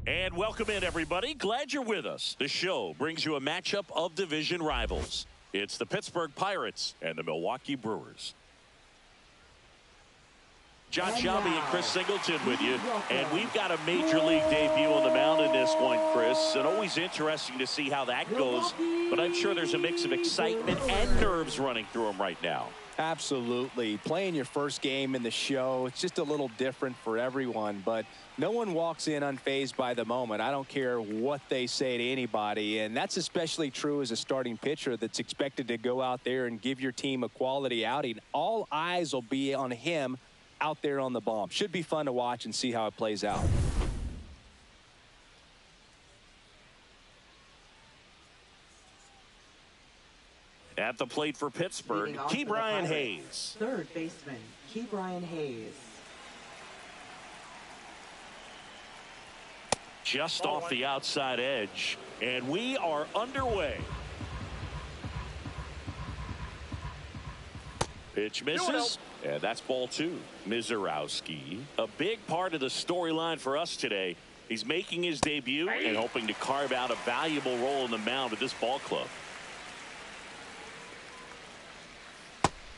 And welcome in, everybody. Glad you're with us. The show brings you a matchup of division rivals. It's the Pittsburgh Pirates and the Milwaukee Brewers. John Shelby and Chris Singleton with you. And we've got a major league debut on the mound in this one, Chris. And always interesting to see how that goes. But I'm sure there's a mix of excitement and nerves running through him right now. Absolutely. Playing your first game in the show, it's just a little different for everyone. But no one walks in unfazed by the moment. I don't care what they say to anybody. And that's especially true as a starting pitcher that's expected to go out there and give your team a quality outing. All eyes will be on him out there on the bump. Should be fun to watch and see how it plays out. At the plate for Pittsburgh, Ke'Bryan Hayes. Third baseman, Ke'Bryan Hayes. Just off the outside edge, and we are underway. Pitch misses, and that's ball two. Mizorowski, a big part of the storyline for us today. He's making his debut and hoping to carve out a valuable role in the mound with this ball club.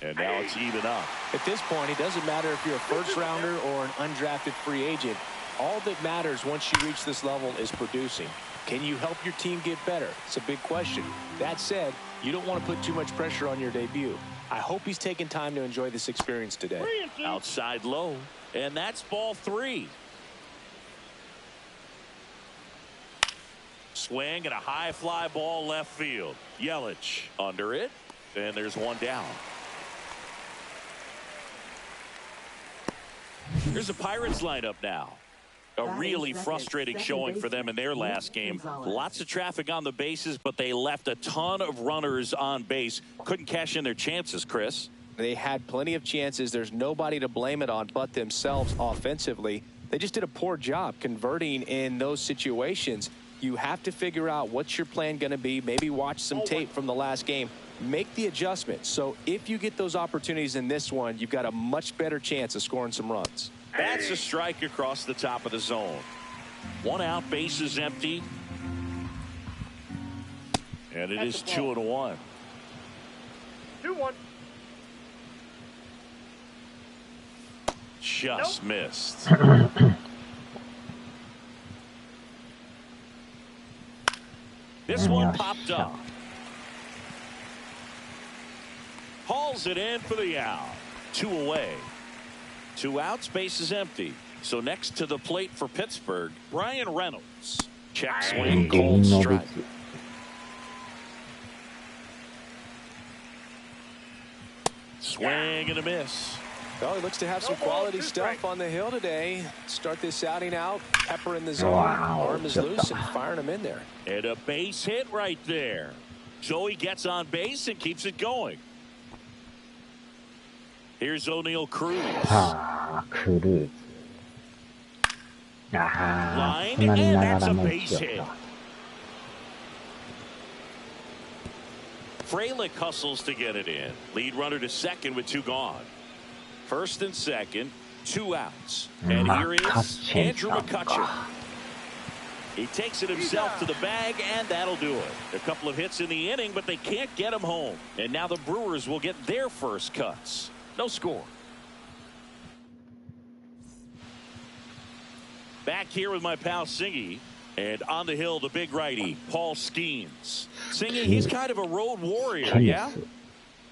And now it's even up. At this point, it doesn't matter if you're a first rounder or an undrafted free agent. All that matters once you reach this level is producing. Can you help your team get better? It's a big question. That said, you don't want to put too much pressure on your debut. I hope he's taking time to enjoy this experience today. Outside low, and that's ball three. Swing and a high fly ball left field. Yelich under it, and there's one down. Here's the Pirates lineup now. A really frustrating showing for them in their last game. Lots of traffic on the bases, but they left a ton of runners on base. Couldn't cash in their chances, Chris. They had plenty of chances. There's nobody to blame it on but themselves offensively. They just did a poor job converting in those situations. You have to figure out what's your plan going to be. Maybe watch some tape from the last game. Make the adjustment. So if you get those opportunities in this one, you've got a much better chance of scoring some runs. That's a strike across the top of the zone. One out, base is empty. And it is 2-1. 2-1. Just missed. This one popped up. Hauls it in for the out. 2 away. 2 outs, base is empty. So next to the plate for Pittsburgh, Brian Reynolds. Check swing, cold strike. Swing and a miss. Well, he looks to have some quality stuff on the hill today. Start this outing out, pepper in the zone. Arm is loose and firing him in there. And a base hit right there. So he gets on base and keeps it going. Here's O'Neal Cruz. Cruz. Line, and that's a base hit. Frelick hustles to get it in. Lead runner to second with 2 gone. First and second, 2 outs. And here is Andrew McCutchen. He takes it himself to the bag, and that'll do it. A couple of hits in the inning, but they can't get him home. And now the Brewers will get their first cuts. No score. Back here with my pal Singy. And on the hill, the big righty, Paul Skeens. Singy, he's kind of a road warrior, yeah?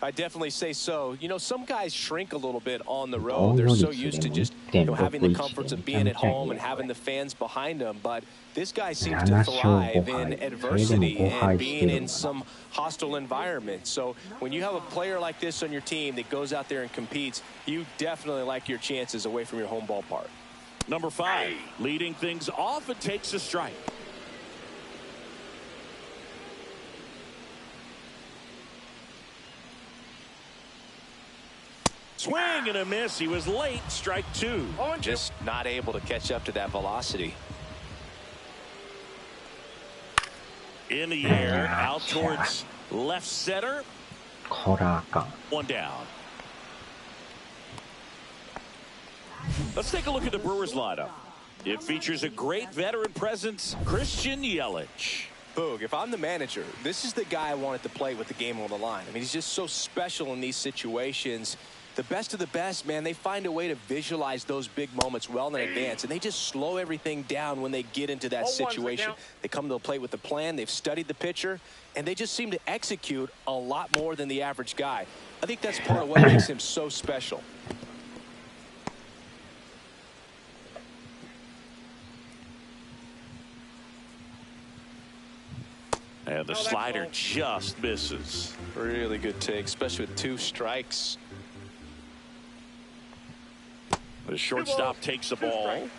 I definitely say so. You know, some guys shrink a little bit on the road. They're so used to just, having the comforts of being at home and having the fans behind them. But this guy seems to thrive in adversity and being in some hostile environment. So when you have a player like this on your team that goes out there and competes, you definitely like your chances away from your home ballpark. Number 5, leading things off, and takes a strike. Swing and a miss. He was late. Strike 2. Just not able to catch up to that velocity. In the air, out towards left center. ホラー感。 1 down. Let's take a look at the Brewers lineup. It features a great veteran presence, Christian Yelich. Boog, if I'm the manager, this is the guy I wanted to play with the game on the line. I mean, he's just so special in these situations. The best of the best, man, they find a way to visualize those big moments well in advance, and they just slow everything down when they get into that situation. They come to the plate with a plan, they've studied the pitcher, and they just seem to execute a lot more than the average guy. I think that's part of what makes him so special. And the slider just misses. Really good take, especially with 2 strikes. The shortstop takes the ball.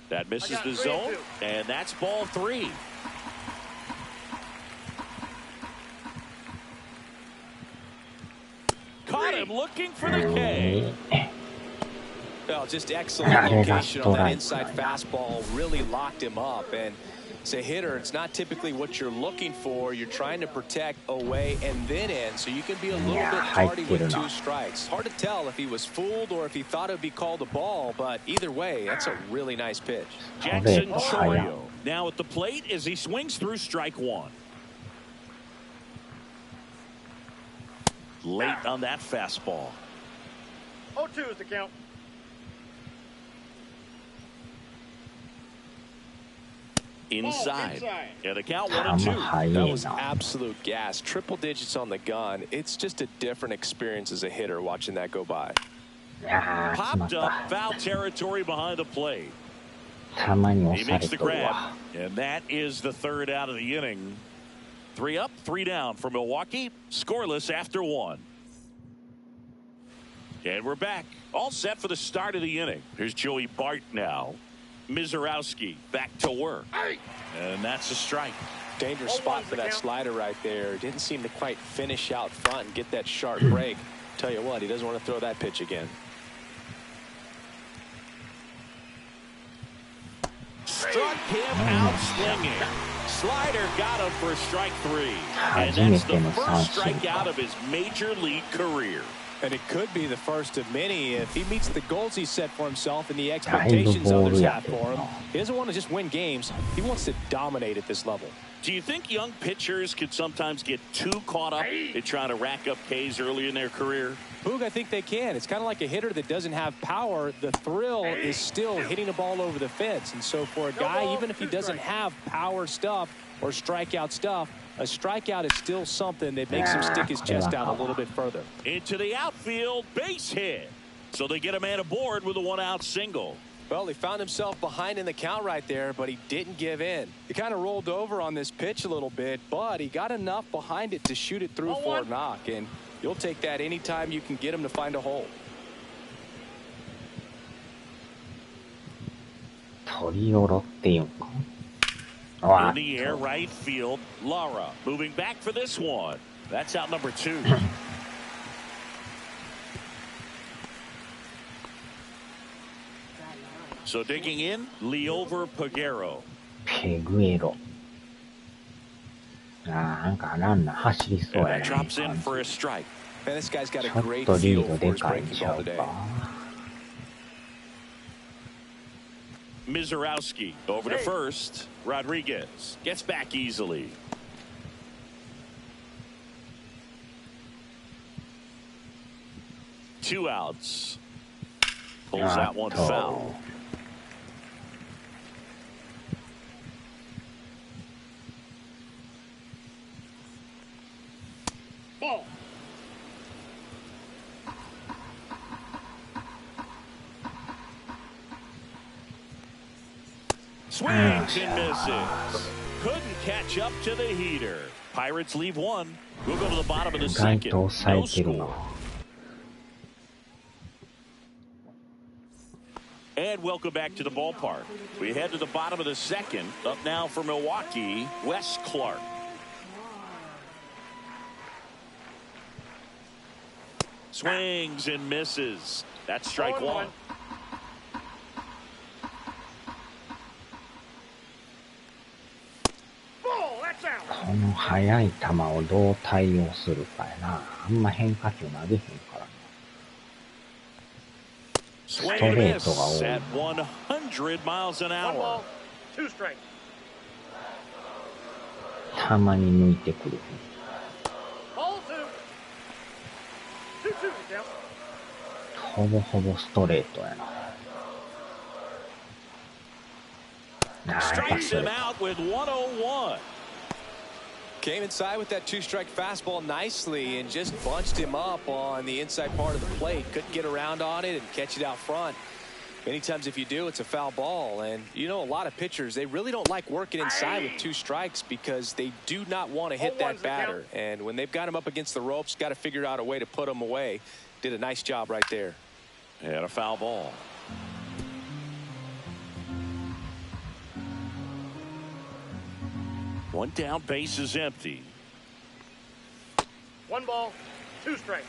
That misses the zone, and that's ball 3. Caught him looking for the K. Well, just excellent location on that inside fastball. Really locked him up. And as a hitter, it's not typically what you're looking for. You're trying to protect away and then in, so you can be a little bit tardy with 2 strikes. Hard to tell if he was fooled or if he thought it would be called a ball, but either way, that's a really nice pitch. Jackson Chourio now at the plate as he swings through strike 1. Late on that fastball. 0-2 is the count. Inside. Yeah, the count 1-2. That was absolute gas. Triple digits on the gun. It's just a different experience as a hitter watching that go by. Popped up, foul territory behind the plate. He makes the grab, and that is the 3rd out of the inning. 3 up, 3 down for Milwaukee. Scoreless after 1. And we're back. All set for the start of the inning. Here's Joey Bart now. Mizorowski back to work. And that's a strike. Dangerous spot for that slider right there. Didn't seem to quite finish out front and get that sharp break. Tell you what, he doesn't want to throw that pitch again. Struck him out swinging. Slider got him for strike 3. And that's the first strikeout of his major league career. And it could be the first of many if he meets the goals he set for himself and the expectations others have for him. He doesn't want to just win games. He wants to dominate at this level. Do you think young pitchers could sometimes get too caught up in trying to rack up Ks early in their career? Boog, I think they can. It's kind of like a hitter that doesn't have power. The thrill is still hitting a ball over the fence. And so for a guy, even if he doesn't have power stuff or strikeout stuff, a strikeout is still something that makes him stick his chest out a little bit further. Into the outfield, base hit. So they get a man aboard with a 1-out single. Well, he found himself behind in the count right there, but he didn't give in. He kind of rolled over on this pitch a little bit, but he got enough behind it to shoot it through for a knock. And you'll take that anytime you can get him to find a hole. In the air, right field. Lara moving back for this one. That's out number 2. So digging in, Liover Peguero. And that drops in for a strike. Man, this guy's got a great feel for his breaking ball today. Mizorowski over to first. Rodriguez gets back easily. Two outs. Pulls that one foul. Ball. Swings and misses. Couldn't catch up to the heater. Pirates leave one. We'll go to the bottom of the second. No score. And welcome back to the ballpark. We head to the bottom of the second. Up now for Milwaukee, Wes Clark. Swings and misses. That's strike one. Ball, that's out. この速い球をどう対応するかやな。あんま変化球投げへんからな。ストレートが多い。たまに抜いてくる。ほぼほぼストレートやな。やっぱストレート。Came inside with that two-strike fastball nicely and just bunched him up on the inside part of the plate. Couldn't get around on it and catch it out front. Many times if you do, it's a foul ball. And you know, a lot of pitchers, they really don't like working inside with two strikes because they do not want to hit that batter. And when they've got him up against the ropes, got to figure out a way to put him away. Did a nice job right there. And a foul ball. One down, base is empty. 1 ball, 2 strikes.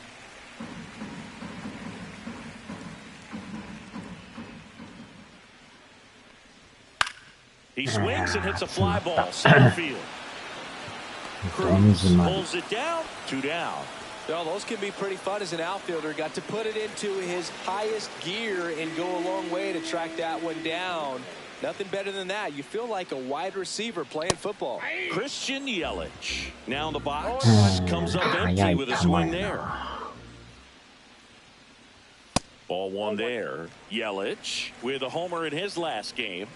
He swings and hits a fly ball center field. Cruz pulls it down, 2 down. Well, those can be pretty fun as an outfielder. Got to put it into his highest gear and go a long way to track that one down. Nothing better than that. You feel like a wide receiver playing football. Christian Yelich now in the box. Comes up empty with a swing there. Ball 1 there. Yelich with a homer in his last game.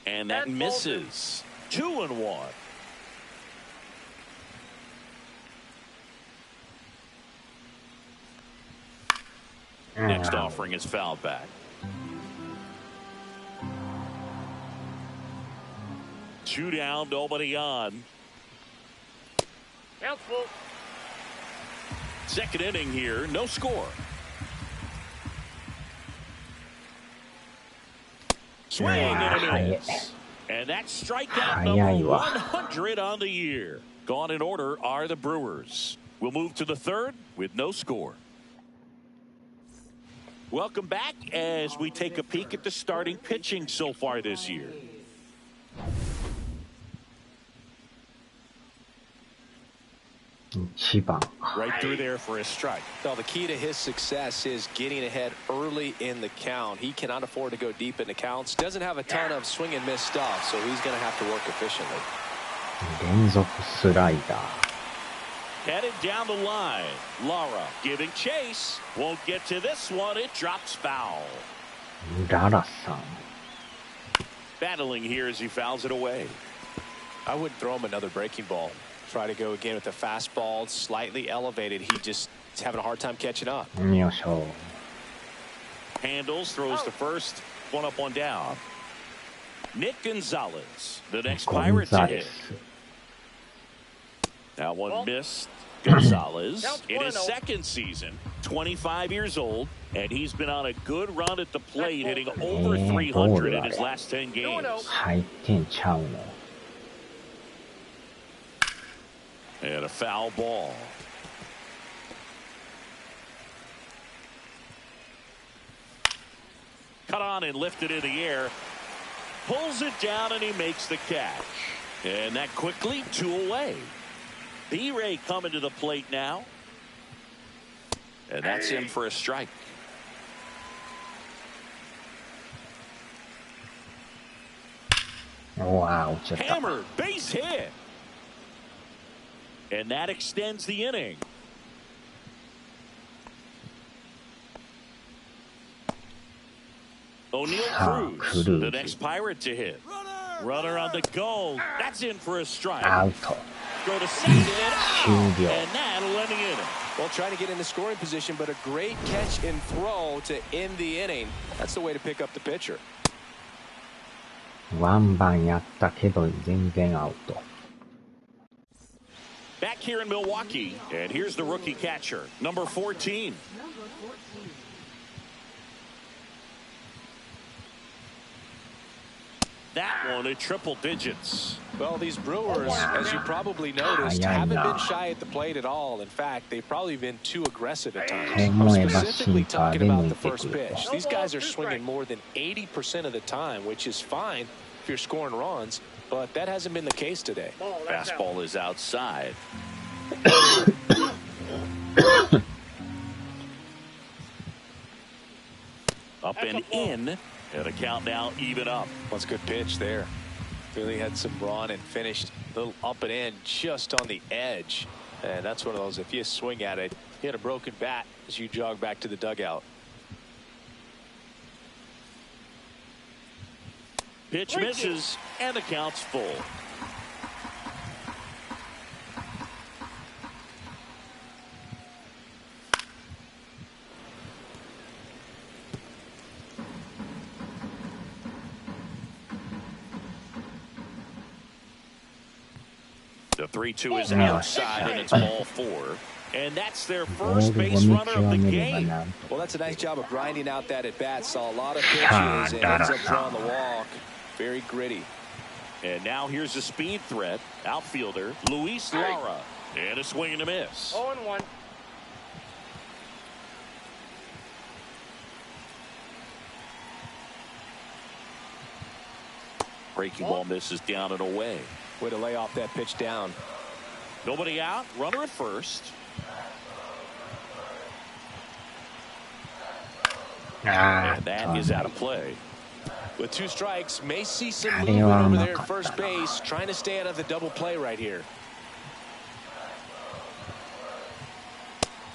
And that misses. 2-1. Next offering is fouled back. 2 down, nobody on. Count full. Second inning here, no score. Swing and a miss. And that's strikeout number 100 on the year. Gone in order are the Brewers. We'll move to the third with no score. Welcome back as we take a peek at the starting pitching so far this year. Right through there for a strike. Well, the key to his success is getting ahead early in the count. He cannot afford to go deep in the counts. Doesn't have a ton of swing and miss stuff, so he's going to have to work efficiently. 連続スライダー。 Headed down the line. Lara giving chase. Won't get to this one. It drops foul. ララさん。 Battling here as he fouls it away. I wouldn't throw him another breaking ball. Try to go again with the fastball, slightly elevated. He just is having a hard time catching up. よいしょ。 Handles, throws to first. 1 up, 1 down. Nick Gonzalez, the next Pirate to hit. That one missed. Gonzalez in his second season, 25 years old, and he's been on a good run at the plate, hitting over 300 in his last 10 games. 入ってんちゃうの。 And a foul ball. Cut on and lifted in the air. Pulls it down and he makes the catch. And that quickly 2 away. B-Ray coming to the plate now. And that's in for a strike. Wow. Hammer, base hit. And that extends the inning. O'Neal Cruz, the next Pirate to hit. Runner on the go. That's in for a strike. Out. Go to second and out. And that'll end the inning. Well, trying to get in the scoring position, but a great catch and throw to end the inning. That's the way to pick up the pitcher. ワンバンやったけど全然アウト。 Back here in Milwaukee, and here's the rookie catcher, number 14. that one at triple digits. Well, these Brewers, as you probably noticed, haven't been shy at the plate at all. In fact, they've probably been too aggressive at times. I'm specifically talking about the first pitch. These guys are swinging more than 80% of the time, which is fine if you're scoring runs, but that hasn't been the case today. Fastball is outside. Up and in, and a count now even up. That's a good pitch there. Really had some run and finished a little up and in just on the edge. And that's one of those, if you swing at it, you hit a broken bat as you jog back to the dugout. Pitch misses, and the count's full. The 3-2 is outside, and it's ball 4. And that's their first base runner of the game. Well, that's a nice job of grinding out that at bat. Saw a lot of pitches and ends up drawing the walk. Very gritty. And now here's a speed threat. Outfielder Luis Lara. And a swing and a miss. 0-1. Breaking ball misses down and away. Way to lay off that pitch down. Nobody out. Runner at first. And that is out of play. With 2 strikes, may see some movement over there at first base, trying to stay out of the double play right here.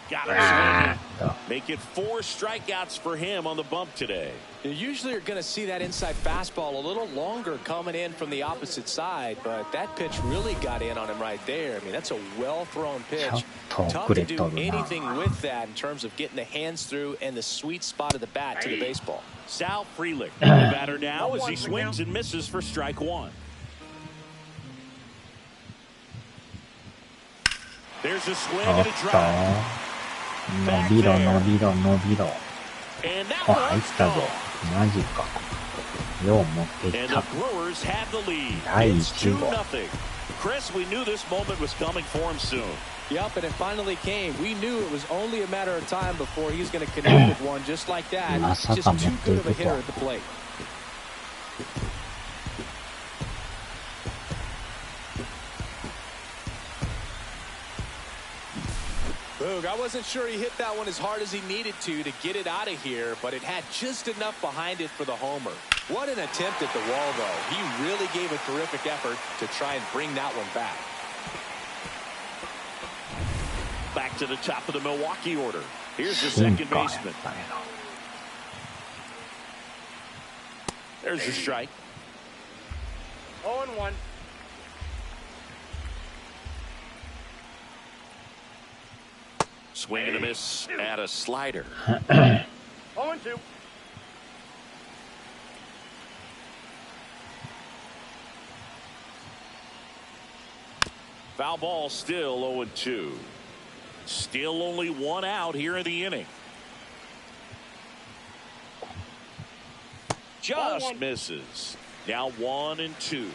Got him swinging. Make it 4 strikeouts for him on the bump today. You usually are going to see that inside fastball a little longer coming in from the opposite side, but that pitch really got in on him right there. I mean, that's a well-thrown pitch. Tough to do anything with that in terms of getting the hands through and the sweet spot of the bat to the baseball. Sal Frelick, the batter now as he swings and misses for strike 1. There's a swing and a drive. 伸びろ伸びろ伸びろ。And that あ、入ったぞ。マジか。よう持ってい And った。 the Brewers have the lead. 第 It's 1 号。 2-0. Chris, we knew this moment was coming for him soon. Yep, and it finally came. We knew it was only a matter of time before he was going to connect with one just like that. Just too good of a hitter at the plate. Boog, I wasn't sure he hit that one as hard as he needed to get it out of here, but it had just enough behind it for the homer. What an attempt at the wall, though. He really gave a terrific effort to try and bring that one back. Back to the top of the Milwaukee order. Here's the second baseman. There's the strike. 0-1. Swing and a miss at a slider. 0-2. Foul ball, still 0-2. Still only 1 out here in the inning. Just misses. Now 1-2.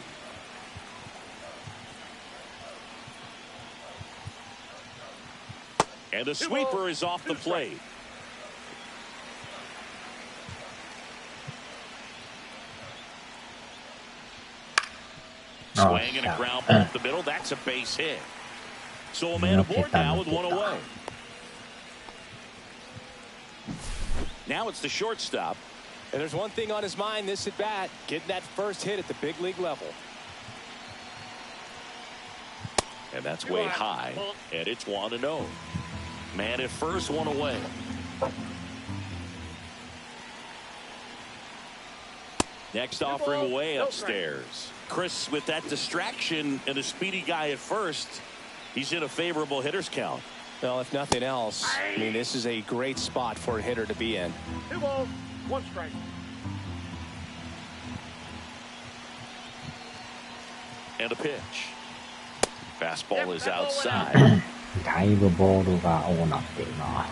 And the sweeper is off the plate. Swing and a ground ball up the middle. That's a base hit. So a man aboard now with 1 away. Now it's the shortstop. And there's one thing on his mind this at bat, getting that first hit at the big league level. And that's way high. And it's 1-0. Man at first, 1 away. Next offering way upstairs. Chris, with that distraction and a speedy guy at first, he's in a favorable hitter's count. Well, if nothing else, I mean, this is a great spot for a hitter to be in. 2 balls, 1 strike. And a pitch. Fastball is outside. だいぶボールが多なってるな。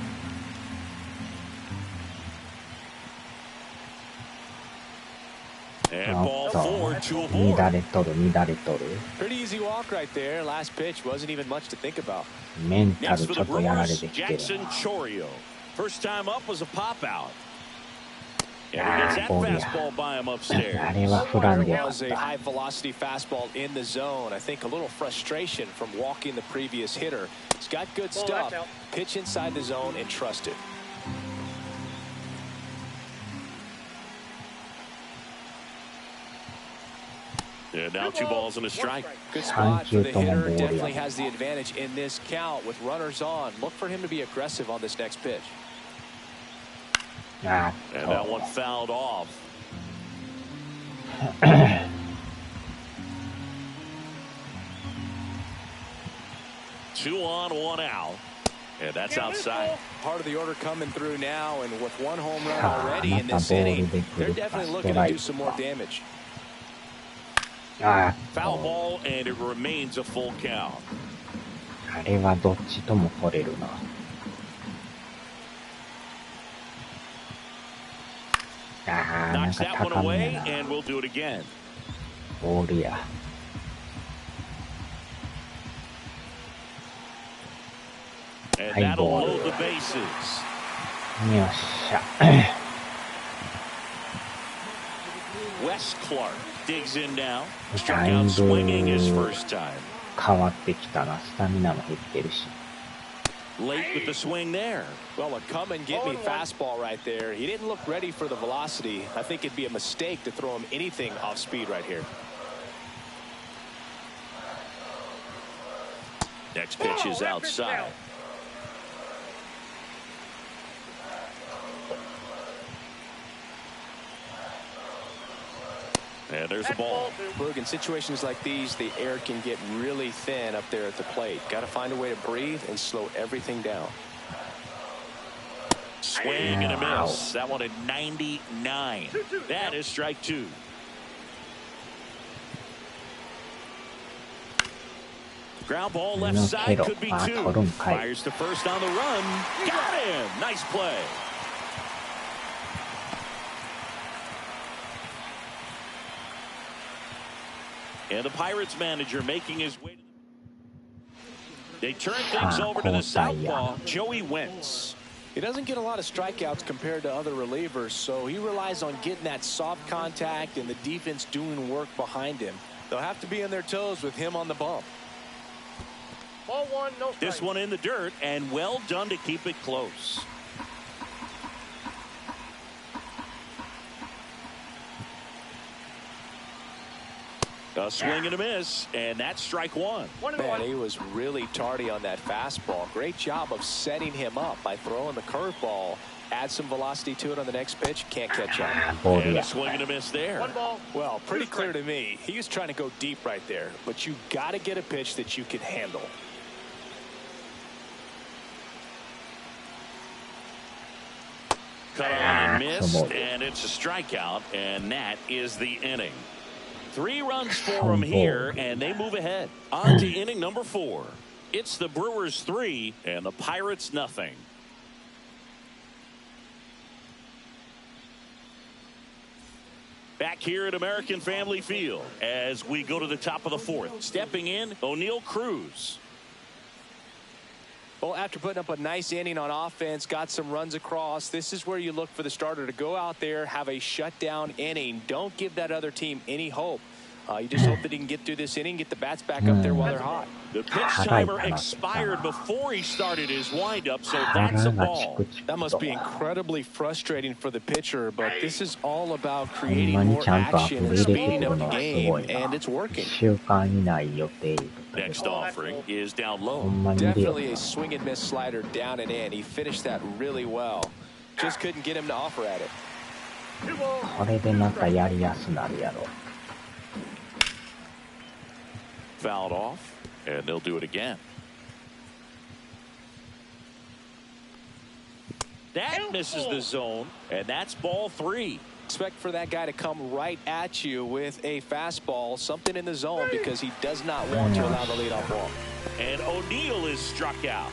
And ball 4, 2 aboard. 乱れとる。 Pretty easy walk right there. Last pitch wasn't even much to think about. メンタ Next ル for ち the ょっとやられ Brewers, てきてる Jackson な。 Chorio. First time up was a pop out. And he Ah, gets that boy, yeah. fastball by him あ upstairs. れは振らんでよかっ Was a た。 high velocity fastball in the zone. I think a little frustration from walking the previous hitter. He's got good stuff. Pitch inside the zone and trust it. And now 2 balls and a strike. Good spot for the 3球とも hitter. ボールや。 Definitely has the advantage in this count with runners on. Look for him to be aggressive on this next pitch. あ And that one fouled off. Two on, 1 out. And that's outside. Part of the order coming through now, and with 1 home run さあ already in また this ボール inning, で来 they're るか definitely ス looking ト to ライ do ク some more か。 damage. Foul ball, and it remains a full count. あれはどっちとも取れるな。なん Knocks か that one 高め away, やな。 and we'll do it again. ボールや。And Hey, that'll ball. load the bases. よっしゃ。 Wes Clark digs in now. だ Struck い out ぶ swinging his first time. 変わってきたな。スタミナも減ってるし。 Late with the swing there. Well, a come and get me fastball right there. He didn't look ready for the velocity. I think it'd be a mistake to throw him anything off speed right here. Next pitch is outside. And there's a ball. Look, in situations like these, the air can get really thin up there at the plate. Got to find a way to breathe and slow everything down. Swing and a miss. That one at 99. That is strike 2. Ground ball left side could be 2. Fires to first on the run. Got him. Nice play. And the Pirates manager making his way to They turn things over to the southpaw, Joey Wentz. He doesn't get a lot of strikeouts compared to other relievers, so he relies on getting that soft contact and the defense doing work behind him. They'll have to be on their toes with him on the bump. Ball 1, no strike. This one in the dirt, and well done to keep it close. A swing and a miss, and that's strike 1. Man, he was really tardy on that fastball. Great job of setting him up by throwing the curveball. Add some velocity to it on the next pitch. Can't catch up. And a swing and a miss there. 1 ball. Well, pretty clear to me. He was trying to go deep right there, but you got to get a pitch that you can handle. Cut on and missed, and it's a strikeout, and that is the inning. 3 runs for them here, and they move ahead. On to inning number 4. It's the Brewers 3 and the Pirates nothing. Back here at American Family Field as we go to the top of the 4th. Stepping in, O'Neal Cruz. Well, after putting up a nice inning on offense, got some runs across, this is where you look for the starter to go out there, have a shutdown inning. Don't give that other team any hope. You just hope that he can get through this inning, get the bats back up there while they're hot. The pitch timer expired before he started his windup, so that's a ball. That must be incredibly frustrating for the pitcher, but this is all about creating more action and speeding up the game, and it's working. Next offering is down low. Definitely a swing and miss slider down and in. He finished that really well. Just couldn't get him to offer at it. これでまたやりやすなるやろ。 Fouled off, and they'll do it again. That misses the zone, and that's ball 3. Expect for that guy to come right at you with a fastball, something in the zone, because he does not want to allow the leadoff walk. And O'Neal is struck out.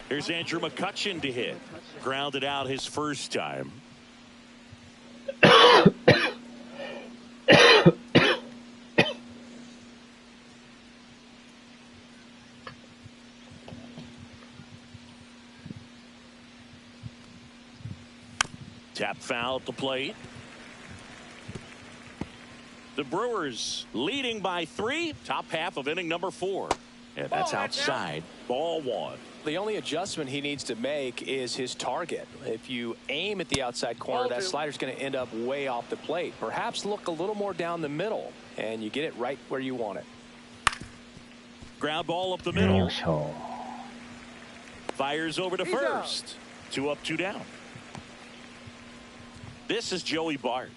Here's Andrew McCutchen to hit. Grounded out his first time. Tap foul at the plate. The Brewers leading by 3, top half of inning number 4. And that's outside. Ball 1. The only adjustment he needs to make is his target. If you aim at the outside corner, that slider's going to end up way off the plate. Perhaps look a little more down the middle, and you get it right where you want it. Ground ball up the middle. Fires over to first. 2 up, 2 down. This is Joey Bart.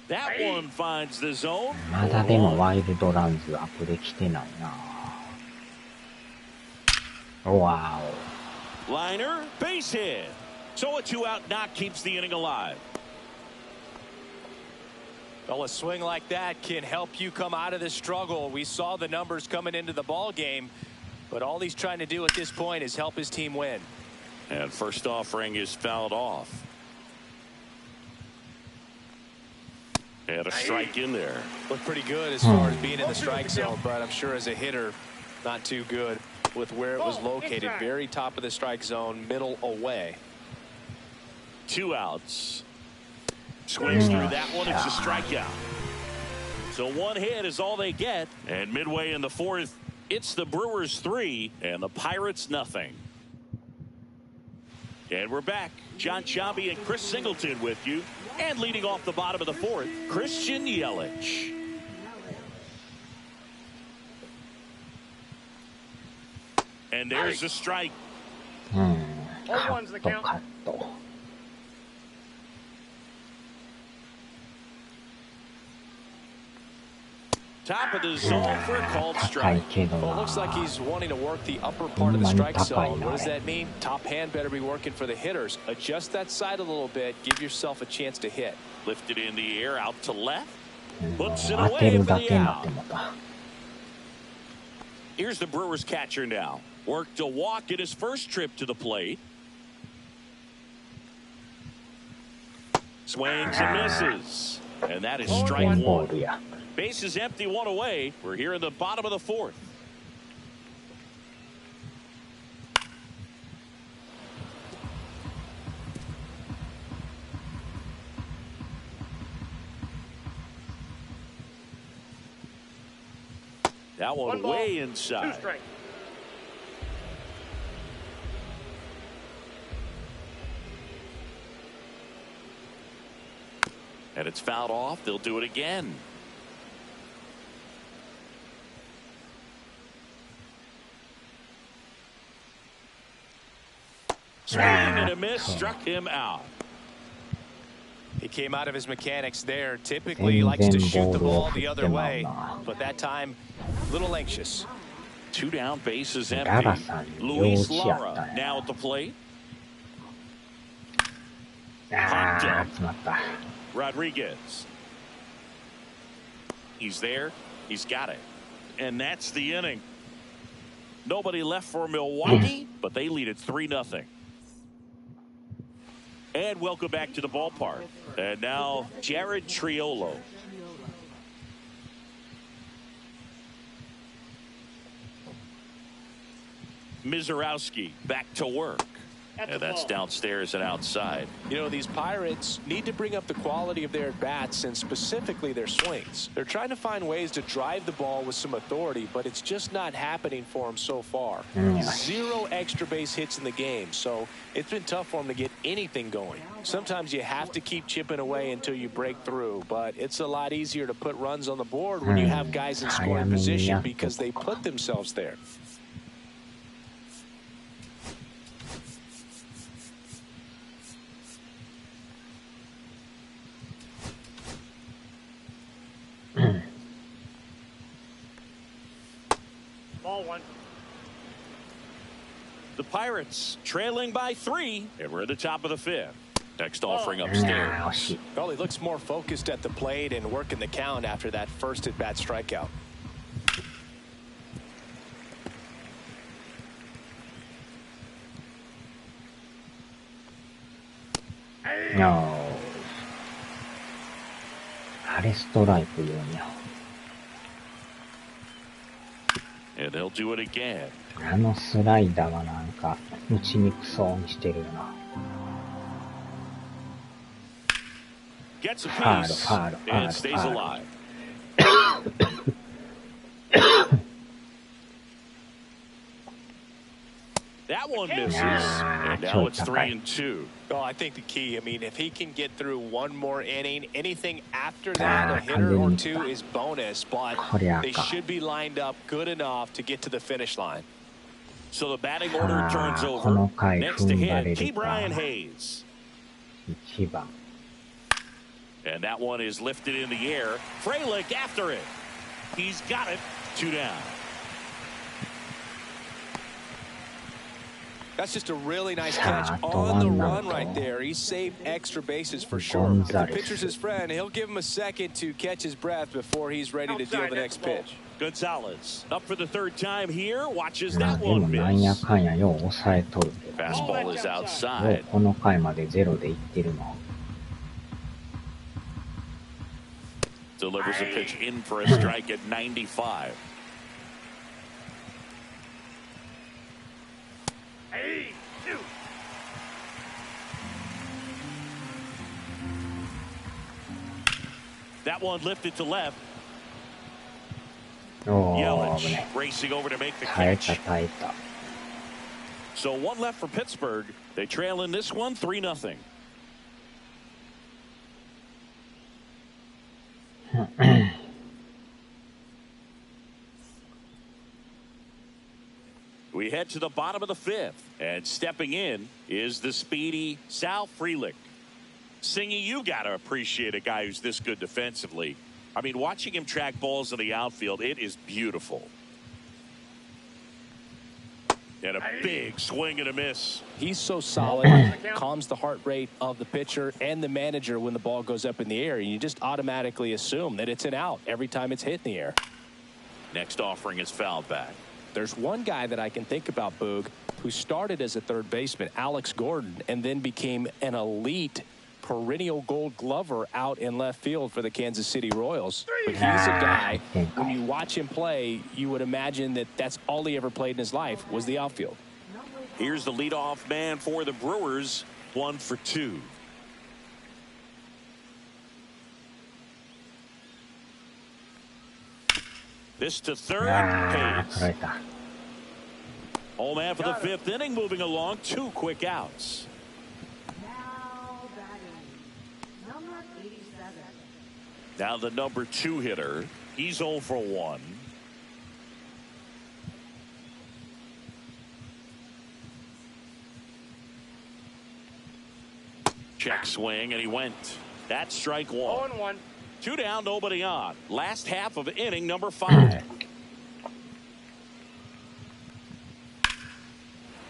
That one finds the zone. まだでもワイルドランズアップできてないな。Wow. Liner, base hit. So a 2-out knock keeps the inning alive. Well, a swing like that can help you come out of the struggle. We saw the numbers coming into the ball game, but all he's trying to do at this point is help his team win. And first offering is fouled off. And a strike in there. Looked pretty good as far as being in the strike zone, but I'm sure as a hitter, not too good with where it was located. Very top of the strike zone, middle away. 2 outs. Swings through that one. It's a strikeout. So 1 hit is all they get. And midway in the 4th, it's the Brewers 3 and the Pirates nothing. And we're back. John Chambi and Chris Singleton with you. And leading off the bottom of the 4th, Christian Yelich. And there's a strike. カットカット。Top of the zone for a called strike. Well, it looks like he's wanting to work the upper part of the strike zone. What does that mean? Top hand better be working for the hitters. Adjust that side a little bit. Give yourself a chance to hit. Lifted in the air out to left. Puts it away for the out. Here's the Brewers catcher now. Worked a walk in his first trip to the plate. Swings and misses. And that is strike 1. Base is empty, 1 away. We're here in the bottom of the 4th. That one way inside. 2 strikes. And it's fouled off. They'll do it again. Swing and a miss, struck him out. He came out of his mechanics there. Typically he likes to shoot the ball the other way, but that time a little anxious. 2 down, bases empty. Luis Lara now at the plate. Popped up. Rodriguez. He's there. He's got it. And that's the inning. Nobody left for Milwaukee, but they lead it 3-0. And welcome back to the ballpark. And now Jared Triolo. Mizorowski back to work. And that's downstairs and outside. You know, these Pirates need to bring up the quality of their at-bats and specifically their swings. They're trying to find ways to drive the ball with some authority, but it's just not happening for them so far. 0 extra base hits in the game, so it's been tough for them to get anything going. Sometimes you have to keep chipping away until you break through, but it's a lot easier to put runs on the board when you have guys in scoring position because they put themselves there. Ball 1. The Pirates trailing by 3, and we're at the top of the 5th. Next offering upstairs. Well, he looks more focused at the plate and working the count after that first at-bat strikeout. No. あれストライクよね。And they'll do it again. あのスライダーはなんか打ちにくそうにしてるよな。Gets a ファール、 piece ファール、ファール、 and フ stays ァール。 alive. That one misses, and now it's 3-2. Oh, I think the key, I mean, if he can get through one more inning, anything after that, a hitter or two is bonus, but they should be lined up good enough to get to the finish line. So the batting order turns こ over. の回 Next 踏 to ん張れ hit, るか。 Brian Hayes. 1番。 And that one is lifted in the air. Frelick after it. He's got it. 2 down. That's just a really nice catch on the run right there. He saved extra bases for sure. If the pitcher's his friend, he'll give him a second to catch his breath before he's ready to deal the next pitch. Gonzalez up for the 3rd time here. Watches まあ that でも one なんや miss. かんやよう抑えとるけど。 Fastball is よ outside. うこの回までゼロでいってるの。 Delivers a pitch in for a strike at 95. That one lifted to left. おー、危 Yelich ない。 racing over to make the 耐え catch. た耐えた。 So one left for Pittsburgh. They trail in this one 3-0. We head to the bottom of the 5th, and stepping in is the speedy Sal Frelick. Singy, you got to appreciate a guy who's this good defensively. I mean, watching him track balls in the outfield, it is beautiful. And a big swing and a miss. He's so solid, calms the heart rate of the pitcher and the manager when the ball goes up in the air. You just automatically assume that it's an out every time it's hit in the air. Next offering is fouled back. There's one guy that I can think about, Boog, who started as a third baseman, Alex Gordon, and then became an elite perennial Gold Glover out in left field for the Kansas City Royals. But he's a guy, when you watch him play, you would imagine that that's all he ever played in his life was the outfield. Here's the leadoff man for the Brewers, 1 for 2. This to third. Hayes. Home man for the 5th inning, moving along. 2 quick outs. Now batting, number 87. Now the number 2 hitter. He's 0 for 1. Check swing, and he went. That's strike 1. 0-1. 2 down, nobody on. Last half of inning number 5.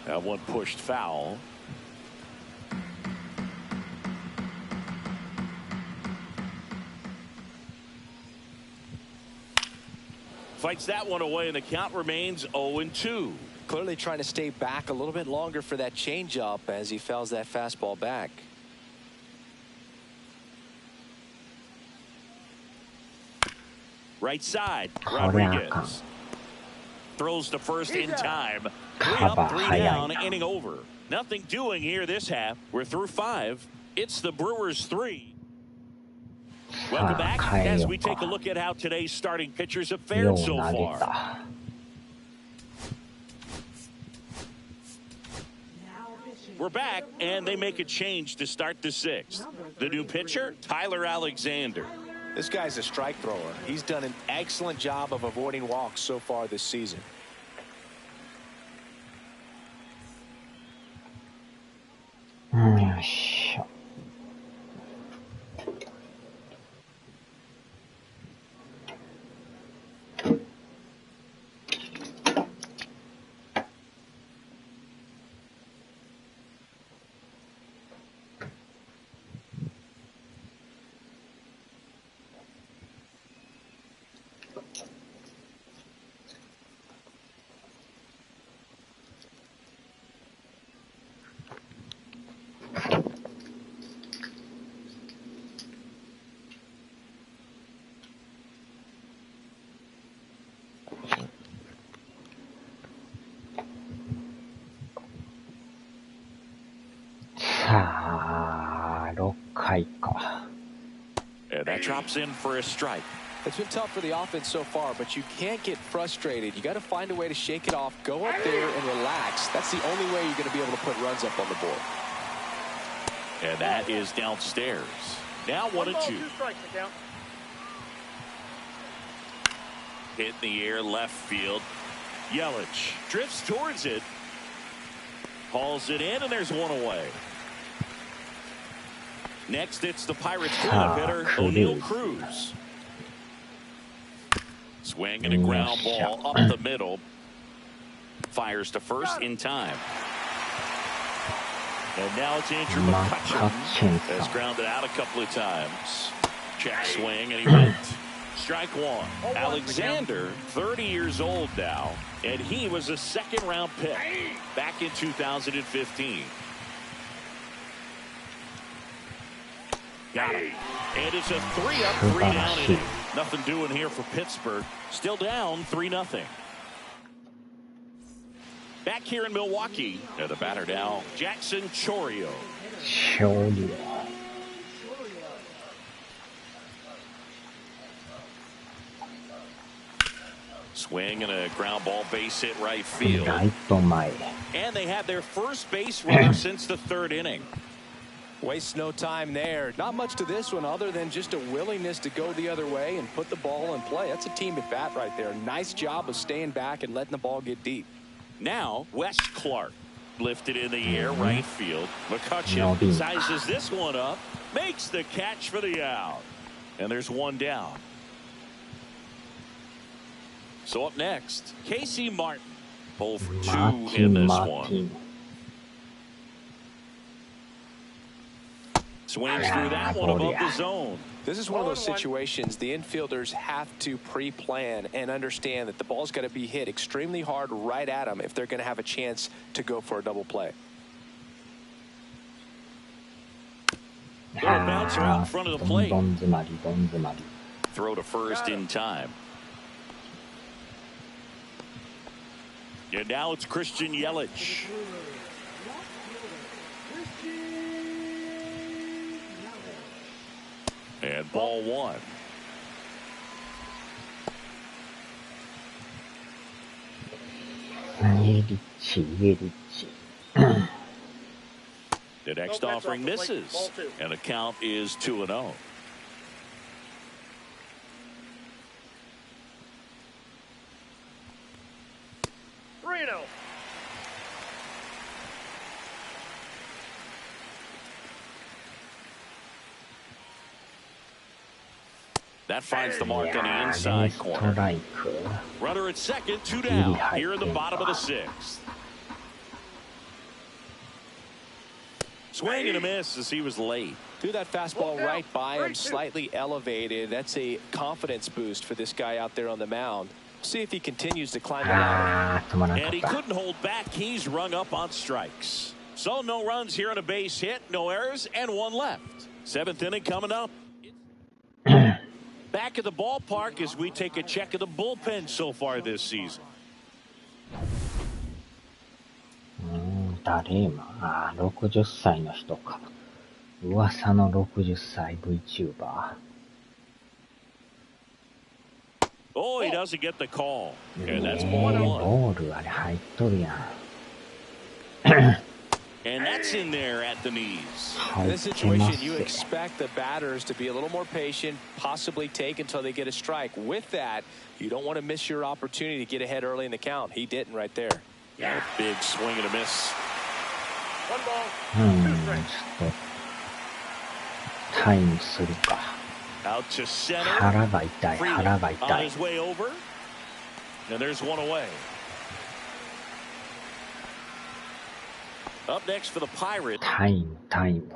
That one pushed foul. Fights that one away, and the count remains 0-2. Clearly trying to stay back a little bit longer for that changeup as he fouls that fastball back. Right side, Rodriguez throws to first in time. 3 up, 3 down, inning over. Nothing doing here this half. We're through 5. It's the Brewers 3. Welcome back as we take a look at how today's starting pitchers have fared so far. We're back, and they make a change to start the 6th. The new pitcher, Tyler Alexander. This guy's a strike thrower. He's done an excellent job of avoiding walks so far this season. And that drops in for a strike. It's been tough for the offense so far, but you can't get frustrated. You got to find a way to shake it off, go up there and relax. That's the only way you're going to be able to put runs up on the board. And that is downstairs. Now 1-2. 2 strikes, account. Hit in the air, left field. Yelich drifts towards it. Hauls it in, and there's one away. Next, it's the Pirates cleanup hitter, O'Neal Cruz. Swing and a ground ball up the middle. Fires to first in time. And now it's Andrew McCutchen. Has grounded out a couple of times. Check swing, and he went. Strike one. Alexander, 30 years old now, and he was a second-round pick back in 2015. Got it. And it's a 3-up, 3-down inning. Nothing doing here for Pittsburgh. Still down 3-0. Back here in Milwaukee, and the batter now, Jackson Chourio. Swing and a ground ball base hit right field. And they had their first base runner since the 3rd inning. Waste no time there. Not much to this one other than just a willingness to go the other way and put the ball in play. That's a team at bat right there. Nice job of staying back and letting the ball get deep. Now, Wes Clark lifted in the air, right field. McCutchen sizes this one up, makes the catch for the out. And there's one down. So up next, Casey Martin. 0 for 2 in this one. Swings through that one above the zone. This is one of those situations the infielders have to pre-plan and understand that the ball's got to be hit extremely hard right at them if they're going to have a chance to go for a double play. Little bouncer out in front of the plate. Throw to first in time. And now it's Christian Yelich. And ball one. The next offering misses, and the count is 2-0. 3-0. That finds the mark on the inside corner. Runner at second, 2 down here in the bottom of the 6th. Swing and a miss as he was late. Threw that fastball right by him, slightly elevated. That's a confidence boost for this guy out there on the mound. See if he continues to climb the ladder. And he couldn't hold back. He's rung up on strikes. So no runs here on a base hit, no errors, and 1 left. 7th inning coming up. Back at the ballpark as we take a check of the bullpen so far this season. 誰今60歳の人か。噂の60歳 VTuber。 Oh, he doesn't get the call. And that's ball 1. ボールあれ入っとるやん。 And that's in there at the knees. In this situation, you expect the batters to be a little more patient, possibly take until they get a strike. With that, you don't want to miss your opportunity to get ahead early in the count. He didn't right there. Yeah, big swing and a miss. 1 ball, 2 strikes. タイムするか。 Out to center. 腹が痛い、腹が痛 On い。 his way over. And there's one away. Up next for the Pirates. タイム、タイム。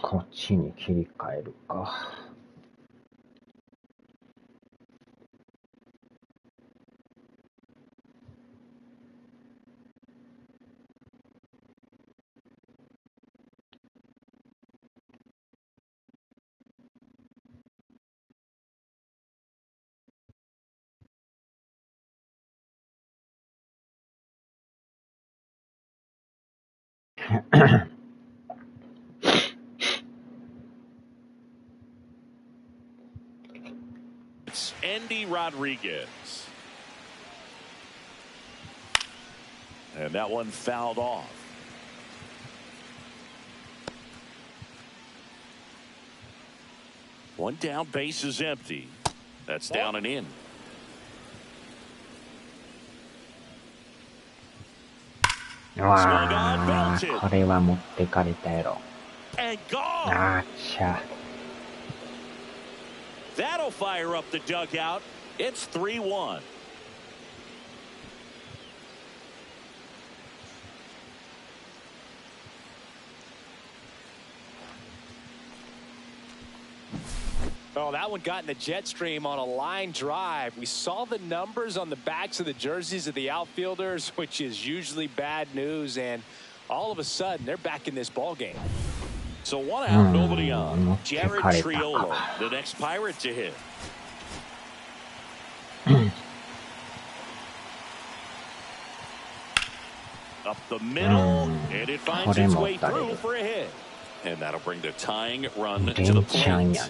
こっちに切り替えるか。It's Andy Rodriguez. And that one fouled off. One down, base is empty. That's down and in. Wow, これは持ってかれたやろ。And gone. あっちゃ。That'll fire up the dugout. It's 3-1. Oh, that one got in the jet stream on a line drive. We saw the numbers on the backs of the jerseys of the outfielders, which is usually bad news, and all of a sudden they're back in this ball game. So 1 out, nobody on. Jared Triolo, the next Pirate to hit. Up the middle, and it finds its way through for a hit. And that'll bring the tying run to the plate.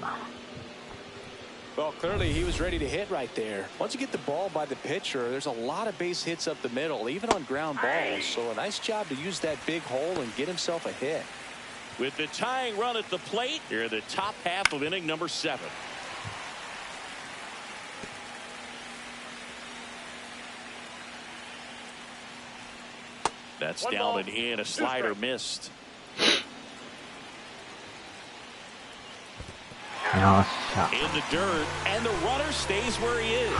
Well, clearly he was ready to hit right there. Once you get the ball by the pitcher, there's a lot of base hits up the middle, even on ground balls. So a nice job to use that big hole and get himself a hit. With the tying run at the plate, here in the top half of inning number 7. That's down and in. A slider missed. In the dirt, and the runner stays where he is.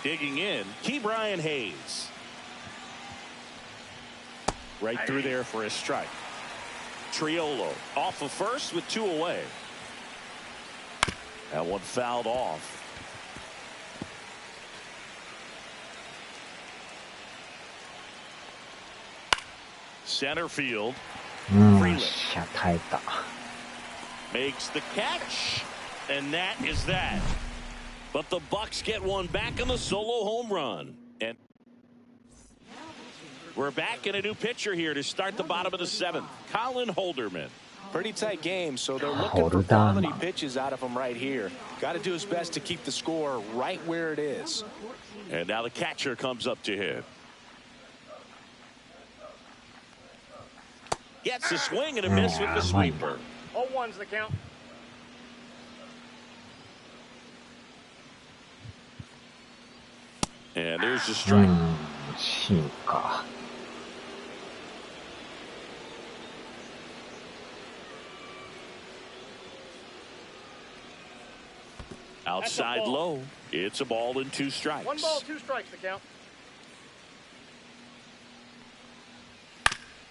Digging in, Ke'Bryan Hayes. Right through there for a strike. Triolo off of first with 2 away. That one fouled off. Center field. Makes the catch, and that is that. But the Bucks get one back on the solo home run. And we're back in a new pitcher here to start the bottom of the 7th. Colin Holderman. Pretty tight game, so they're looking for quality pitches out of him right here. Got to do his best to keep the score right where it is. And now the catcher comes up to him. Gets a swing and a miss with the sweeper. 0-1's the count. And there's the strike. Outside low. It's a ball and 2 strikes. 1 ball, 2 strikes the count.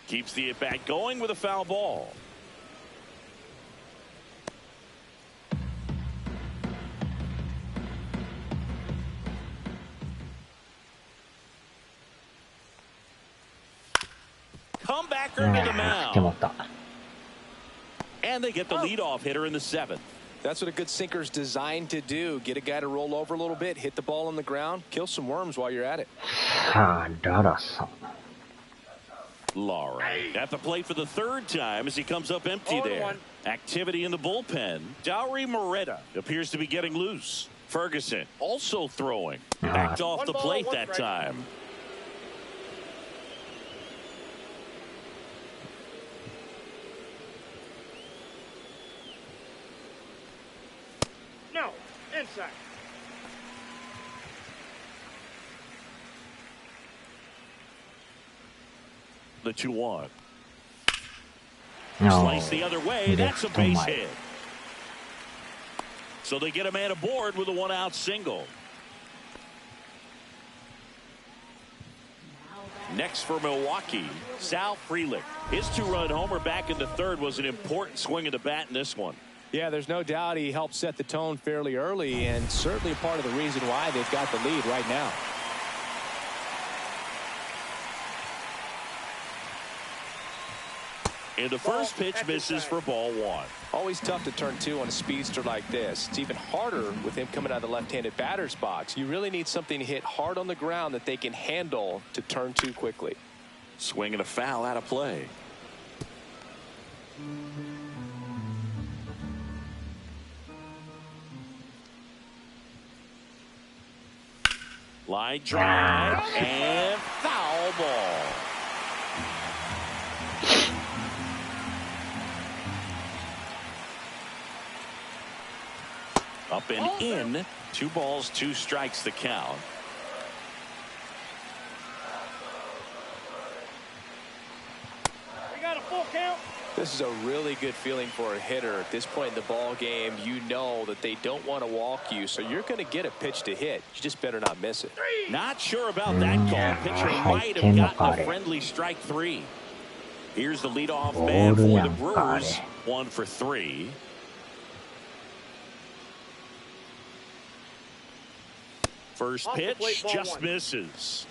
Keeps the at-bat going with a foul ball. Comebacker to the mound. And they get the leadoff hitter in the 7th. That's what a good sinker's designed to do. Get a guy to roll over a little bit, hit the ball on the ground, kill some worms while you're at it. Laurie at the plate for the 3rd time as he comes up empty there. Activity in the bullpen. Dowry Moretta appears to be getting loose. Ferguson also throwing. Backed off the plate that time. No, inside. The 2-1. Slice the other way. That's a base hit. So they get a man aboard with a 1-out single. Next for Milwaukee, Sal Frelick. His 2-run homer back into third was an important swing of the bat in this one. Yeah, there's no doubt he helped set the tone fairly early, and certainly part of the reason why they've got the lead right now. And the first pitch misses for ball 1. Always tough to turn 2 on a speedster like this. It's even harder with him coming out of the left-handed batter's box. You really need something to hit hard on the ground that they can handle to turn 2 quickly. Swing and a foul out of play. Line drive and foul ball. Up and in. 2 balls, 2 strikes the count. We got a full count. This is a really good feeling for a hitter at this point in the ball game. You know that they don't want to walk you, so you're going to get a pitch to hit. You just better not miss it. Not sure about that call. Pitcher might have gotten a friendly strike 3. Here's the leadoff man for the Brewers. 1 for 3. First pitch just misses.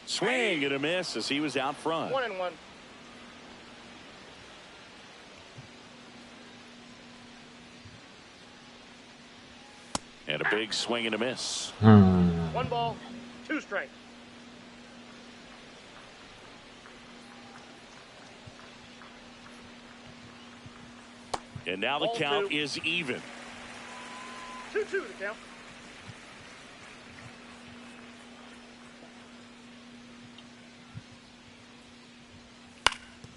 Swing and a miss as he was out front. 1-1. And a big swing and a miss. 1 ball, 2 strikes. And now the count is even. 2-2 the count.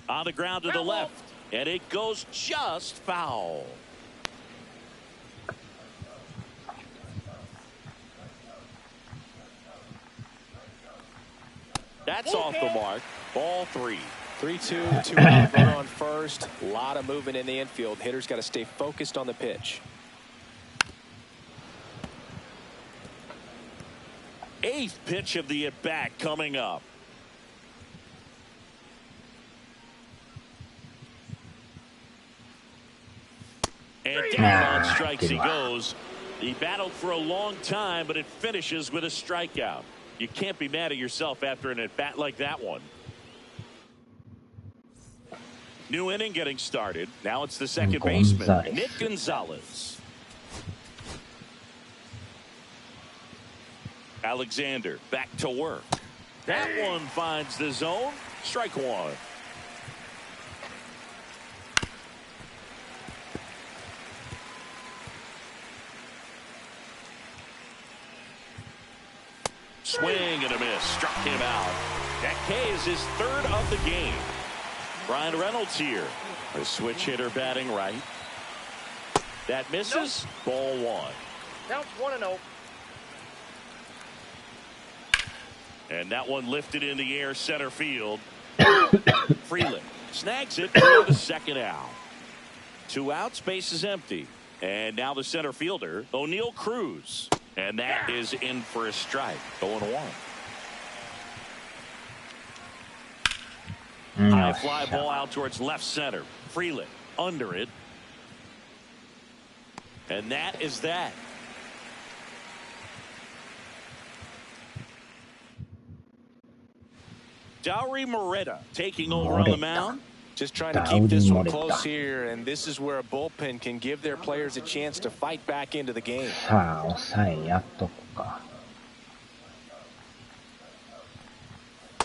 On the ground to the left. And it goes just foul. That's off the mark. Ball 3. 3-2, 2-out, runner on first. A lot of movement in the infield. Hitter's got to stay focused on the pitch. 8th pitch of the at-bat coming up. And down on strikes he goes. He battled for a long time, but it finishes with a strikeout. You can't be mad at yourself after an at-bat like that one. New inning getting started. Now it's the second baseman, Nick Gonzalez. Alexander back to work. That one finds the zone. Strike 1. Swing and a miss. Struck him out. That K is his 3rd of the game. Brian Reynolds here. A switch hitter batting right. That misses. Ball 1. Counts 1-0. And that one lifted in the air center field. Frelick snags it for the second out. 2 outs, base is empty. And now the center fielder, O'Neal Cruz. And that is in for a strike. 0-1. High fly ball out towards left center. Frelick under it. And that is that. Dauri Moreta taking over on the mound. Just trying to keep this one close here, and this is where a bullpen can give their players a chance to fight back into the game.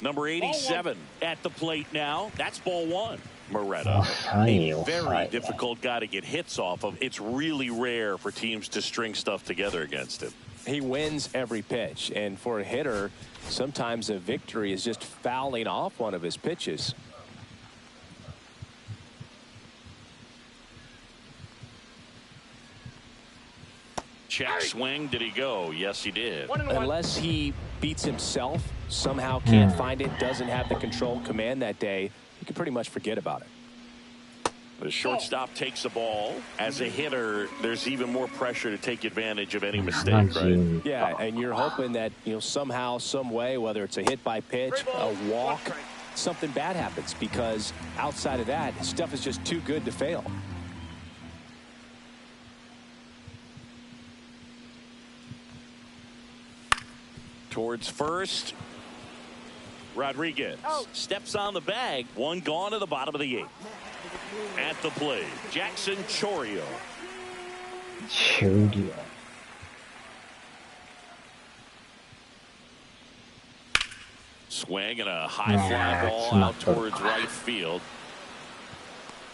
Number 87 at the plate now. That's ball 1. Moreta, a very difficult guy to get hits off of. It's really rare for teams to string stuff together against him. He wins every pitch, and for a hitter, sometimes a victory is just fouling off one of his pitches. Check swing. Did he go? Yes, he did. Unless he beats himself, somehow can't find it, doesn't have the control command that day, you can pretty much forget about it. The shortstop takes the ball. As a hitter, there's even more pressure to take advantage of any mistake, right? Yeah, and you're hoping that, somehow, some way, whether it's a hit by pitch, a walk, something bad happens, because outside of that, stuff is just too good to fail. Towards first. Rodriguez steps on the bag. One gone to the bottom of the 8th. At the plate, Jackson Chourio. Swing and a high fly ball out towards right field.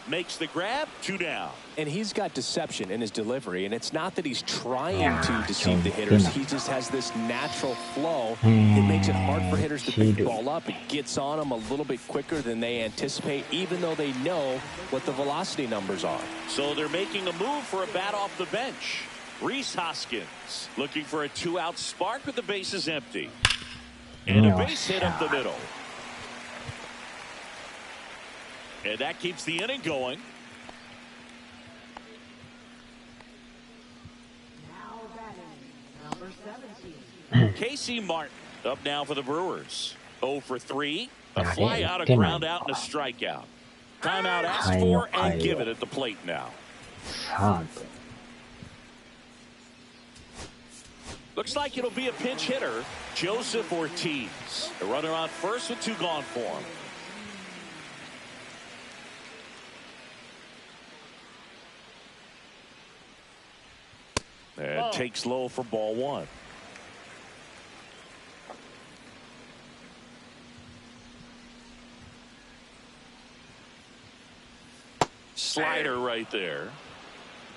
Makes the grab, 2 down. And he's got deception in his delivery, and it's not that he's trying to deceive the hitters. He just has this natural flow. It makes it hard for hitters to pick the ball up. It gets on them a little bit quicker than they anticipate, even though they know what the velocity numbers are. So they're making a move for a bat off the bench. Rhys Hoskins looking for a 2-out spark with the bases empty. And a base hit up the middle. And that keeps the inning going. Now batting, number 17. Casey Martin up now for the Brewers. 0 for 3. A fly out, a ground out, and a strikeout. Timeout asked for and given at the plate now. Looks like it'll be a pinch hitter, Joseph Ortiz. A runner on first with 2 gone for him. And takes low for ball 1. Slider right there.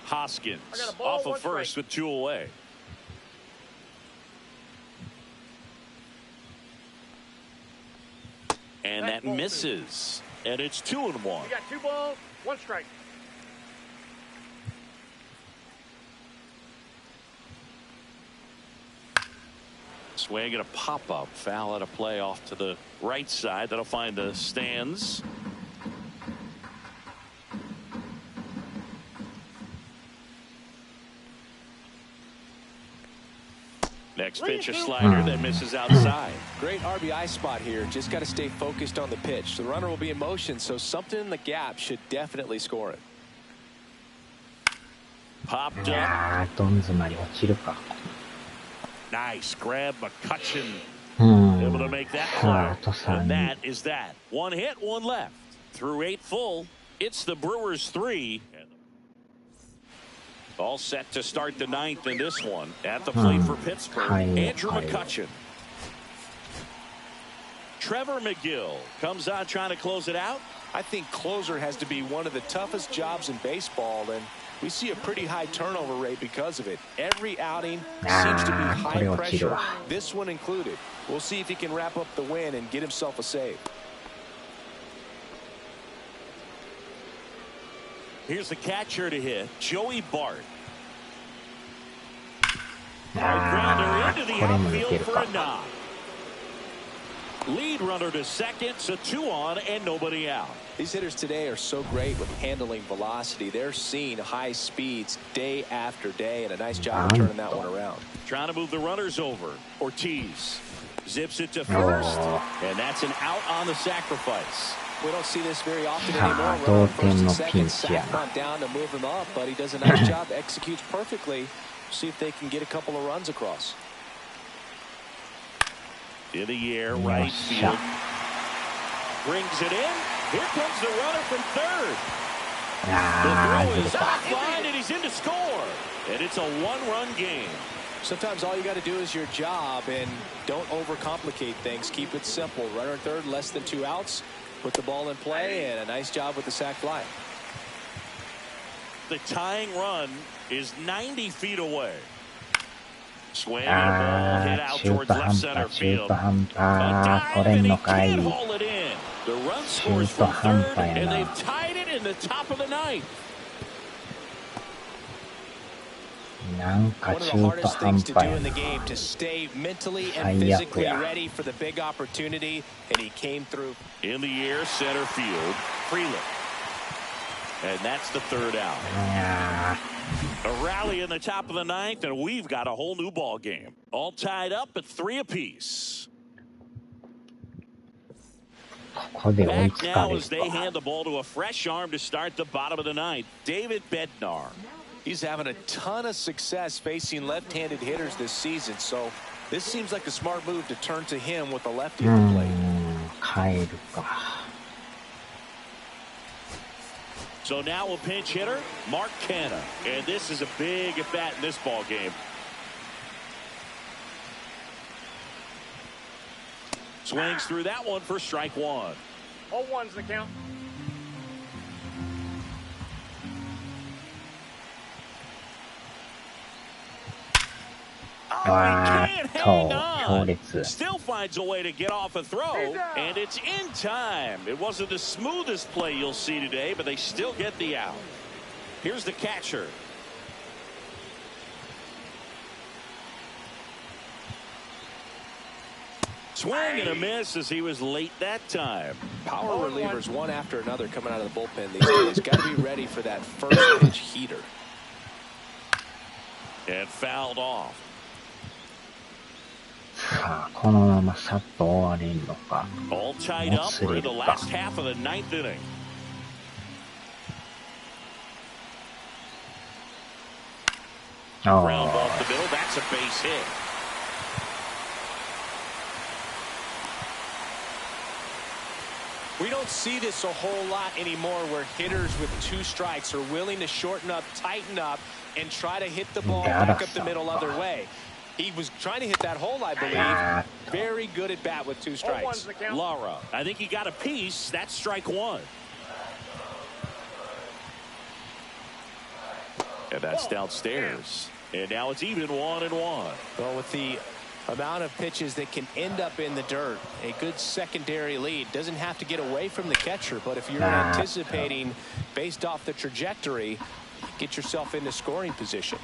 Hoskins off of first with 2 away. And that misses. And it's 2-1. You got 2 balls, 1 strike. Swing and a pop-up. Foul out of play off to the right side. That'll find the stands. Next pitch, a slider that misses outside. Great RBI spot here. Just got to stay focused on the pitch. The runner will be in motion, so something in the gap should definitely score it. Popped up. Nice grab, McCutcheon. Able to make that play. And that is that. 1 hit, 1 left. Through 8 full, it's the Brewers 3. All set to start the 9th in this one. At the plate for Pittsburgh, Andrew McCutcheon. Trevor McGill comes on trying to close it out. I think closer has to be one of the toughest jobs in baseball, and we see a pretty high turnover rate because of it. Every outing seems to be high pressure, this one included. We'll see if he can wrap up the win and get himself a save. Here's the catcher to hit, Joey Bart. Grounder into the outfield for a knock. Lead runner to second, so 2 on and nobody out. These hitters today are so great with handling velocity. They're seeing high speeds day after day, and a nice job of turning that one around. Trying to move the runners over. Ortiz zips it to first, and that's an out on the sacrifice. We don't see this very often anymore. Runner first and second, sack bunt down to move him up, but he does a nice job, executes perfectly. See if they can get a couple of runs across. In the air, right field. Brings it in. Here comes the runner from third. The throw is offline, and he's in to score. And it's a 1-run game. Sometimes all you got to do is your job, and don't overcomplicate things. Keep it simple. Runner at third, less than 2 outs. Put the ball in play, and a nice job with the sac fly. The tying run is 90 feet away. Swing and a ball hit out towards left center field. A dive, and he can't haul it in. The run scores from third, and they've tied it in the top of the 9th. One of the hardest things to do in the game, to stay mentally and physically ready for the big opportunity, and he came through. In the air, center field, Freeland. And that's the third out. A rally in the top of the ninth, and we've got a whole new ball game. All tied up at 3 apiece. Back now as they hand the ball to a fresh arm to start the bottom of the ninth, David Bednar. He's having a ton of success facing left-handed hitters this season, so this seems like a smart move to turn to him with a lefty at the plate. So now a pinch hitter, Mark Canha. And this is a big at bat in this ball game. Swings through that one for strike one. 0-1's the count. Oh, he can't hang on. Still finds a way to get off a throw, and it's in time. It wasn't the smoothest play you'll see today, but they still get the out. Here's the catcher. Swing and a miss as he was late that time. Power relievers one after another coming out of the bullpen these days. Got to be ready for that first pitch heater. And fouled off. さあ、このままさっと終われるのか。 All tied up for the last half of the ninth inning. Ground off the middle. That's a base hit. We don't see this a whole lot anymore where hitters with 2 strikes are willing to shorten up, tighten up, and try to hit the ball back up the middle other way. He was trying to hit that hole, I believe. Very good at bat with 2 strikes. Lara, I think he got a piece. That's strike one. And that's downstairs. And now it's even 1-1. Well, with the amount of pitches that can end up in the dirt, a good secondary lead. Doesn't have to get away from the catcher, but if you're anticipating based off the trajectory, get yourself into scoring position.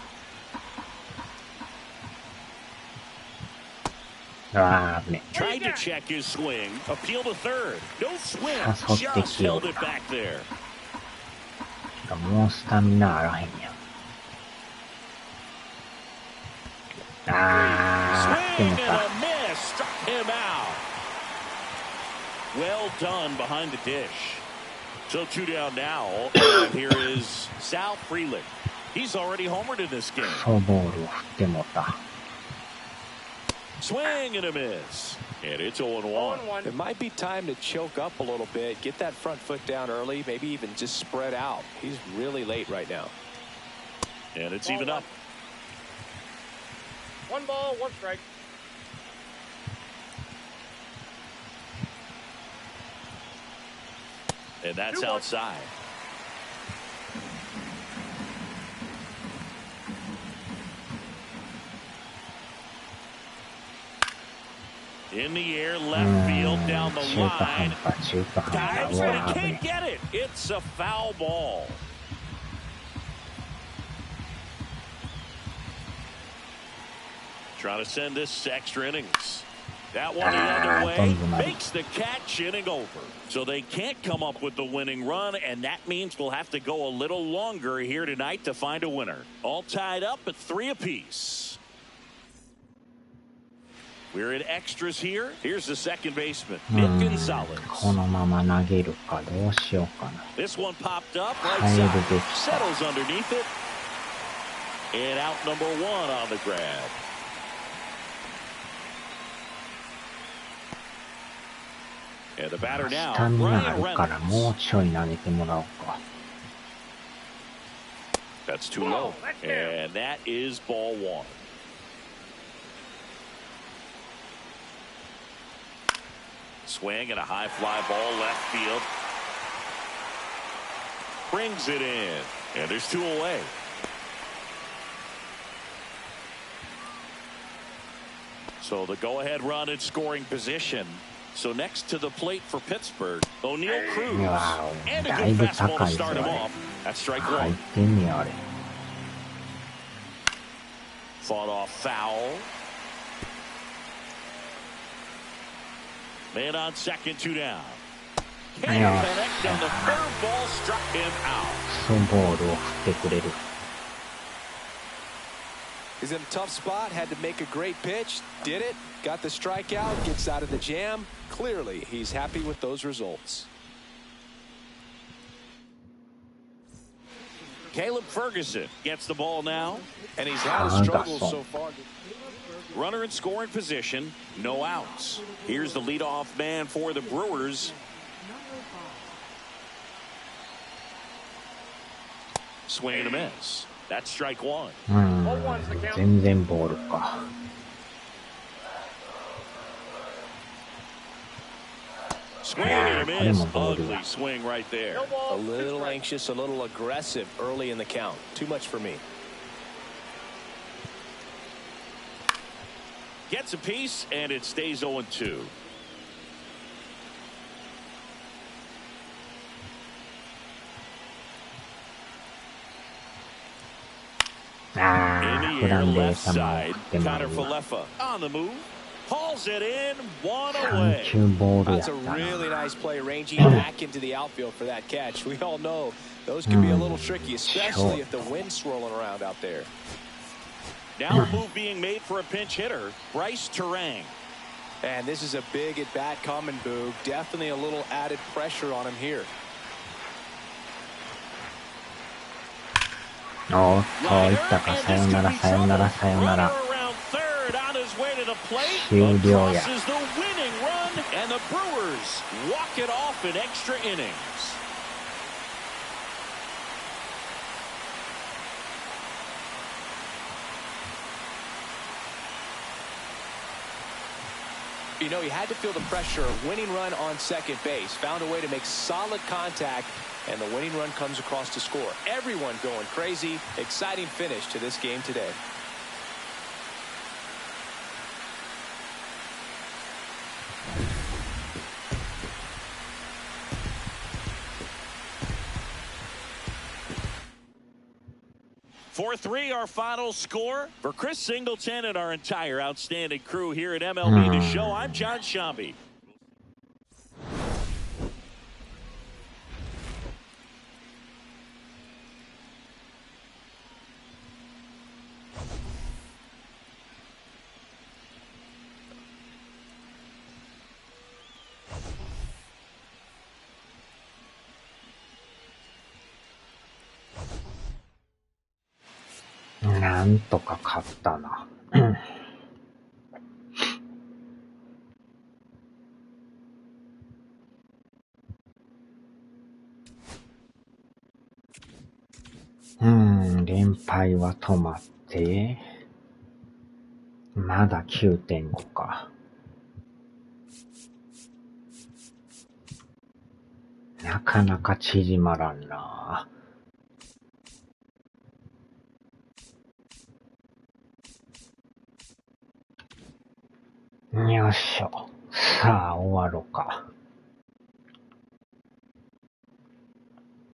Tried to check his swing. Appeal to third. No swing. Just held it back there. もうスタミナあらへんやん。Swing and a miss. Struck him out. Well done behind the dish. So 2 down now. And here is Sal Frelick. He's already homered in this game. そうボールを振ってもた。 Swing and a miss. And it's 0-1. It might be time to choke up a little bit, get that front foot down early, maybe even just spread out. He's really late right now. And it's even up. 1 ball, 1 strike. And that's outside. In the air, left field, down the line. Dives, but he can't get it. It's a foul ball. Trying to send this to extra innings. That one the other way makes the catch, inning over. So they can't come up with the winning run, and that means we'll have to go a little longer here tonight to find a winner. All tied up at 3 apiece. We're in extras here. Here's the second baseman, Nick Gonzalez. このまま投げるかどうしようかな。 This one popped up right side. Settles underneath it. And out number 1 on the grab. And the batter now, スタミナあ Ryan るから Reynolds. もうちょい投げてもらおうか。 That's too low. And that is ball 1. Swing and a high fly ball left field. Brings it in. And there's 2 away. So the go-ahead run in scoring position. So next to the plate for Pittsburgh, O'Neal Cruz. And a good fastball to start him off. That's strike 1. 入ってんねやあれ。 Fought off foul. Man on second, 2 down. Can't connect on the curveball, struck him out. クソボールを振ってくれる。He's in a tough spot, had to make a great pitch, did it, got the strikeout, gets out of the jam. Clearly, he's happy with those results. Caleb Ferguson gets the ball now, and he's had a struggle so far. Runner in scoring position, no outs. Here's the leadoff man for the Brewers. Swing and a miss. That's strike one. 全然ボールか。Swing and a miss. Ugly swing right there. A little anxious, a little aggressive early in the count. Too much for me. Gets a piece, and it stays 0-2. In the air, left side, Connor Falefa on the move. Hauls it in, one away. That's a really nice play, ranging back into the outfield for that catch. We all know those can be a little tricky, especially if the wind's swirling around out there. Now a move being made for a pinch hitter, Bryce Terang. And this is a big at-bat coming, Boog. Definitely a little added pressure on him here. おっと、いったか。さよなら、さよなら、さよなら。終了や。You know, he had to feel the pressure. Winning run on second base. Found a way to make solid contact, and the winning run comes across to score. Everyone going crazy. Exciting finish to this game today. Four-3, our final score. For Chris Singleton and our entire outstanding crew here at MLB The Show, I'm John Shambi. .なんとか勝ったな。連敗は止まって、まだ 9.5 か。なかなか縮まらんな。よっしょ。さあ、終わろうか。